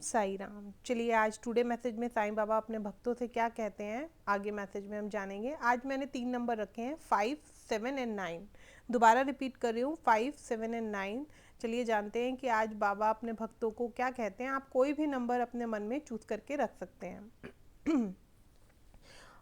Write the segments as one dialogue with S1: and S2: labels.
S1: साई राम। चलिए आज today message में साईं बाबा अपने भक्तों से क्या कहते हैं आगे मैसेज में हम जानेंगे। आज मैंने 3 नंबर रखे हैं 5, 7 एंड 9। दोबारा रिपीट कर रही हूँ 5, 7 एंड 9। चलिए जानते हैं कि आज बाबा अपने भक्तों को क्या कहते हैं। आप कोई भी नंबर अपने मन में चूज करके रख सकते हैं।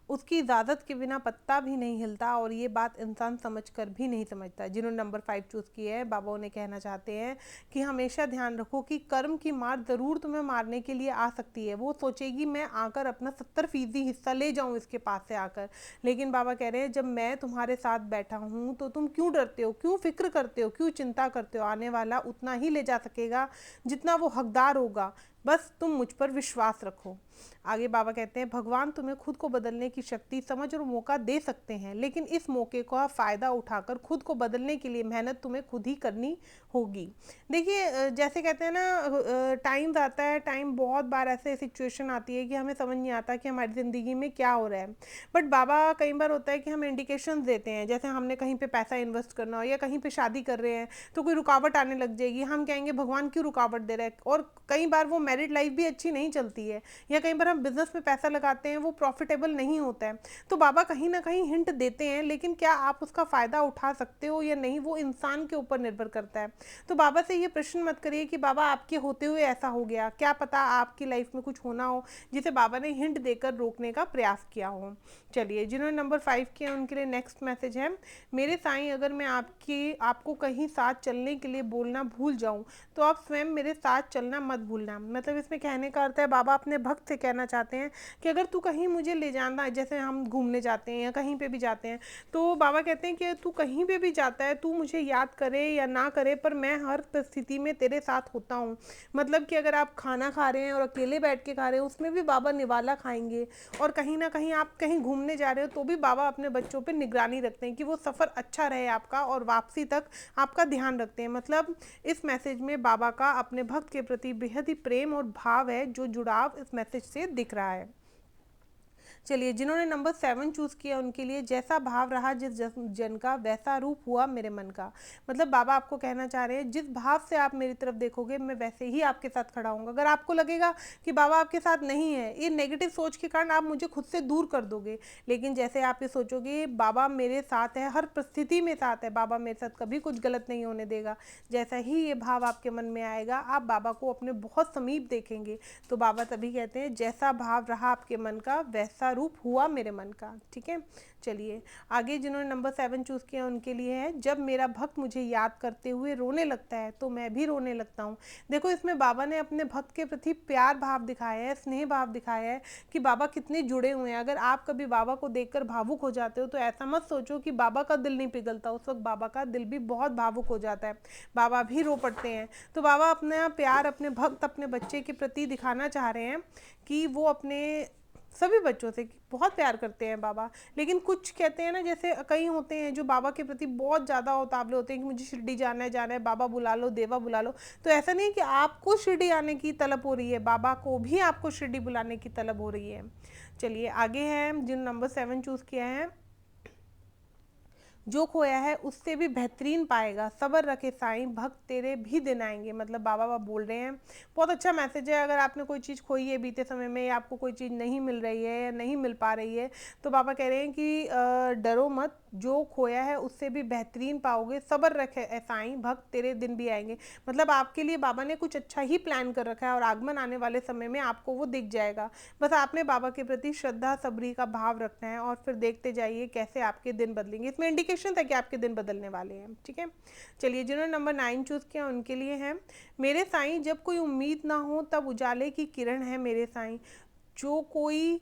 S1: उसकी इजाज़त के बिना पत्ता भी नहीं हिलता और ये बात इंसान समझकर भी नहीं समझता। जिन्होंने नंबर 5 चूज़ किया है, बाबा उन्हें कहना चाहते हैं कि हमेशा ध्यान रखो कि कर्म की मार ज़रूर तुम्हें मारने के लिए आ सकती है। वो सोचेगी मैं आकर अपना 70% हिस्सा ले जाऊं इसके पास से आकर, लेकिन बाबा कह रहे हैं जब मैं तुम्हारे साथ बैठा हूँ तो तुम क्यों डरते हो, क्यों फिक्र करते हो, क्यों चिंता करते हो। आने वाला उतना ही ले जा सकेगा जितना वो हकदार होगा, बस तुम मुझ पर विश्वास रखो। आगे बाबा कहते हैं भगवान तुम्हें खुद को बदलने की शक्ति, समझ और मौका दे सकते हैं, लेकिन इस मौके का फ़ायदा उठाकर खुद को बदलने के लिए मेहनत तुम्हें खुद ही करनी होगी। देखिए जैसे कहते हैं ना, टाइम आता है, टाइम बहुत बार ऐसे सिचुएशन आती है कि हमें समझ नहीं आता कि हमारी ज़िंदगी में क्या हो रहा है। बट बाबा कई बार होता है कि हमें इंडिकेशन देते हैं, जैसे हमने कहीं पे पैसा इन्वेस्ट करना हो या कहीं पे शादी कर रहे हैं तो कोई रुकावट आने लग जाएगी, हम कहेंगे भगवान क्यों रुकावट दे रहा है। और कई बार वो मैरिड लाइफ भी अच्छी नहीं चलती है, या कई बार हम बिजनेस में पैसा लगाते हैं वो प्रॉफिटेबल नहीं होता है। तो बाबा कहीं ना कहीं हिंट देते हैं, लेकिन क्या आप उसका फ़ायदा उठा सकते हो या नहीं, वो इंसान के ऊपर निर्भर करता है। तो बाबा से ये प्रश्न मत करिए कि बाबा आपके होते हुए ऐसा हो गया, क्या पता आपकी लाइफ में कुछ होना हो जिसे बाबा ने हिंट देकर रोकने का प्रयास किया हो। चलिए जिन्होंने नंबर 5 किया उनके लिए नेक्स्ट मैसेज है, मेरे साईं अगर मैं आपको कहीं साथ चलने के लिए बोलना भूल जाऊं तो आप स्वयं मेरे साथ चलना मत भूलना। मतलब इसमें कहने का अर्थ है बाबा अपने भक्त से कहना चाहते हैं कि अगर तू कहीं मुझे ले जाना, जैसे हम घूमने जाते हैं या कहीं पे भी जाते हैं, तो बाबा कहते हैं कि तू कहीं पे भी जाता है, तू मुझे याद करे या ना करे पर मैं हर परिस्थिति में तेरे साथ होता हूँ। मतलब कि अगर आप खाना खा रहे हैं और अकेले बैठ के खा रहे हैं उसमें भी बाबा निवाला खाएंगे, और कहीं ना कहीं आप कहीं घूमने जा रहे हो तो भी बाबा अपने बच्चों पर निगरानी रखते हैं कि वो सफ़र अच्छा रहे आपका और वापसी तक आपका ध्यान रखते हैं। मतलब इस मैसेज में बाबा का अपने भक्त के प्रति बेहद ही प्रेम और भाव है, जो जुड़ाव इस मैसेज से दिख रहा है। चलिए जिन्होंने नंबर 7 चूज़ किया उनके लिए जैसा भाव रहा जिस जन का वैसा रूप हुआ मेरे मन का। मतलब बाबा आपको कहना चाह रहे हैं जिस भाव से आप मेरी तरफ देखोगे मैं वैसे ही आपके साथ खड़ा हूँगा। अगर आपको लगेगा कि बाबा आपके साथ नहीं है, ये नेगेटिव सोच के कारण आप मुझे खुद से दूर कर दोगे, लेकिन जैसे आप ये सोचोगे बाबा मेरे साथ है, हर परिस्थिति में साथ है, बाबा मेरे साथ कभी कुछ गलत नहीं होने देगा, जैसा ही ये भाव आपके मन में आएगा आप बाबा को अपने बहुत समीप देखेंगे। तो बाबा तभी कहते हैं जैसा भाव रहा आपके मन का वैसा रूप हुआ मेरे मन का। ठीक है, चलिए आगे जिन्होंने नंबर 7 चूज़ किया उनके लिए है, जब मेरा भक्त मुझे याद करते हुए रोने लगता है तो मैं भी रोने लगता हूँ। देखो इसमें बाबा ने अपने भक्त के प्रति प्यार भाव दिखाया है, स्नेह भाव दिखाया है कि बाबा कितने जुड़े हुए हैं। अगर आप कभी बाबा को देखकर भावुक हो जाते हो तो ऐसा मत सोचो कि बाबा का दिल नहीं पिघलता, उस वक्त बाबा का दिल भी बहुत भावुक हो जाता है, बाबा भी रो पड़ते हैं। तो बाबा अपना प्यार अपने भक्त अपने बच्चे के प्रति दिखाना चाह रहे हैं कि वो अपने सभी बच्चों से बहुत प्यार करते हैं बाबा। लेकिन कुछ कहते हैं ना, जैसे कई होते हैं जो बाबा के प्रति बहुत ज़्यादा उतावले होते हैं कि मुझे शिरडी जाना है, बाबा बुला लो, देवा बुला लो। तो ऐसा नहीं कि आपको शिरडी आने की तलब हो रही है, बाबा को भी आपको शिरडी बुलाने की तलब हो रही है। चलिए आगे हैं जिन नंबर 7 चूज़ किया है, जो खोया है उससे भी बेहतरीन पाएगा, सब्र रखे साईं भक्त तेरे भी दिन आएंगे। मतलब बाबा बोल रहे हैं, बहुत अच्छा मैसेज है। अगर आपने कोई चीज़ खोई है बीते समय में या आपको कोई चीज़ नहीं मिल रही है या नहीं मिल पा रही है, तो बाबा कह रहे हैं कि डरो मत, जो खोया है उससे भी बेहतरीन पाओगे, सब्र रखे साईं भक्त तेरे दिन भी आएंगे। मतलब आपके लिए बाबा ने कुछ अच्छा ही प्लान कर रखा है और आगमन आने वाले समय में आपको वो दिख जाएगा। बस आपने बाबा के प्रति श्रद्धा सबरी का भाव रखना है और फिर देखते जाइए कैसे आपके दिन बदलेंगे। इसमें इंडिकेशन था कि आपके दिन बदलने वाले हैं। ठीक है, चलिए जिन्होंने नंबर 9 चूज़ किया उनके लिए है, मेरे साईं जब कोई उम्मीद ना हो तब उजाले की किरण है मेरे साईं, जो कोई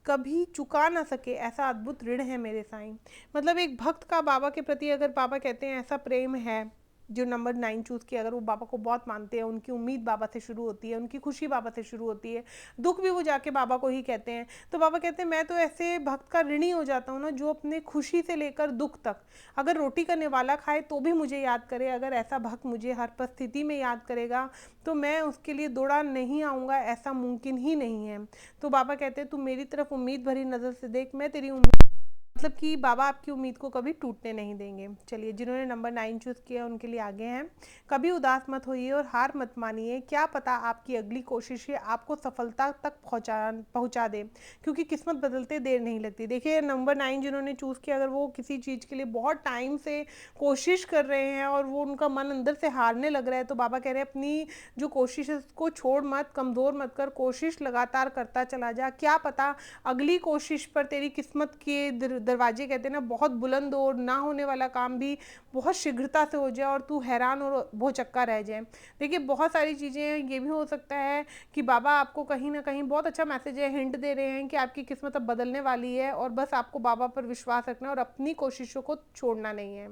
S1: कभी चुका ना सके ऐसा अद्भुत ऋण है मेरे साईं। मतलब एक भक्त का बाबा के प्रति अगर बाबा कहते हैं ऐसा प्रेम है, जो नंबर 9 चूज़ किया, अगर वो बाबा को बहुत मानते हैं, उनकी उम्मीद बाबा से शुरू होती है, उनकी खुशी बाबा से शुरू होती है, दुख भी वो जाके बाबा को ही कहते हैं। तो बाबा कहते हैं मैं तो ऐसे भक्त का ऋणी हो जाता हूँ ना, जो अपने खुशी से लेकर दुख तक अगर रोटी का निवाला खाए तो भी मुझे याद करे। अगर ऐसा भक्त मुझे हर परिस्थिति में याद करेगा तो मैं उसके लिए दौड़ा नहीं आऊँगा, ऐसा मुमकिन ही नहीं है। तो बाबा कहते हैं तू मेरी तरफ उम्मीद भरी नज़र से देख, मैं तेरी उम्मीद मतलब कि बाबा आपकी उम्मीद को कभी टूटने नहीं देंगे। चलिए, जिन्होंने नंबर 9 चूज़ किया उनके लिए आगे हैं। कभी उदास मत होइए और हार मत मानिए, क्या पता आपकी अगली कोशिश ही आपको सफलता तक पहुंचा दे, क्योंकि किस्मत बदलते देर नहीं लगती। देखिए, नंबर 9 जिन्होंने चूज़ किया, अगर वो किसी चीज़ के लिए बहुत टाइम से कोशिश कर रहे हैं और वो उनका मन अंदर से हारने लग रहा है, तो बाबा कह रहे हैं अपनी जो कोशिश है उसको छोड़ मत, कमज़ोर मत कर, कोशिश लगातार करता चला जा। क्या पता अगली कोशिश पर तेरी किस्मत के दरवाजे, कहते हैं ना, बहुत बुलंद हो और ना होने वाला काम भी बहुत शीघ्रता से हो जाए और तू हैरान और भौचक्का रह जाए। देखिए, बहुत सारी चीज़ें हैं। ये भी हो सकता है कि बाबा आपको कहीं ना कहीं बहुत अच्छा मैसेज है, हिंट दे रहे हैं कि आपकी किस्मत अब बदलने वाली है और बस आपको बाबा पर विश्वास रखना और अपनी कोशिशों को छोड़ना नहीं है।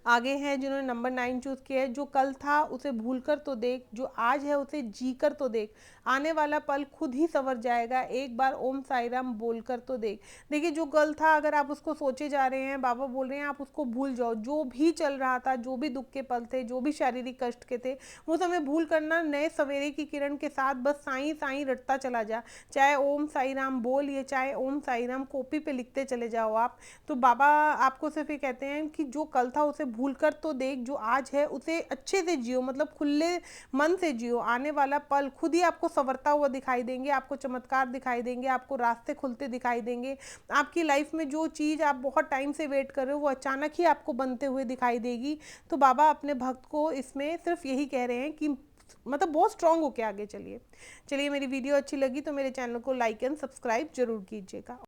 S1: आगे हैं जिन्होंने नंबर 9 चूज़ किया है। जो कल था उसे भूल कर तो देख, जो आज है उसे जी कर तो देख, आने वाला पल खुद ही संवर जाएगा, एक बार ओम साई राम बोल कर तो देख। देखिए, जो कल था अगर आप उसको सोचे जा रहे हैं, बाबा बोल रहे हैं आप उसको भूल जाओ। जो भी चल रहा था, जो भी दुख के पल थे, जो भी शारीरिक कष्ट के थे, वो समय भूल करना, नए सवेरे की किरण के साथ बस साईं साईं रटता चला जा। चाहे ओम साई राम बोल या चाहे ओम साई राम कॉपी पे लिखते चले जाओ आप। तो बाबा आपको सिर्फ ये कहते हैं कि जो कल था उसे भूल कर तो देख, जो आज है उसे अच्छे से जियो, मतलब खुले मन से जियो। आने वाला पल खुद ही आपको संवरता हुआ दिखाई देंगे, आपको चमत्कार दिखाई देंगे, आपको रास्ते खुलते दिखाई देंगे। आपकी लाइफ में जो चीज़ आप बहुत टाइम से वेट कर रहे हो वो अचानक ही आपको बनते हुए दिखाई देगी। तो बाबा अपने भक्त को इसमें सिर्फ यही कह रहे हैं कि मतलब बहुत स्ट्रांग होके आगे चलिए। चलिए, मेरी वीडियो अच्छी लगी तो मेरे चैनल को लाइक एंड सब्सक्राइब जरूर कीजिएगा।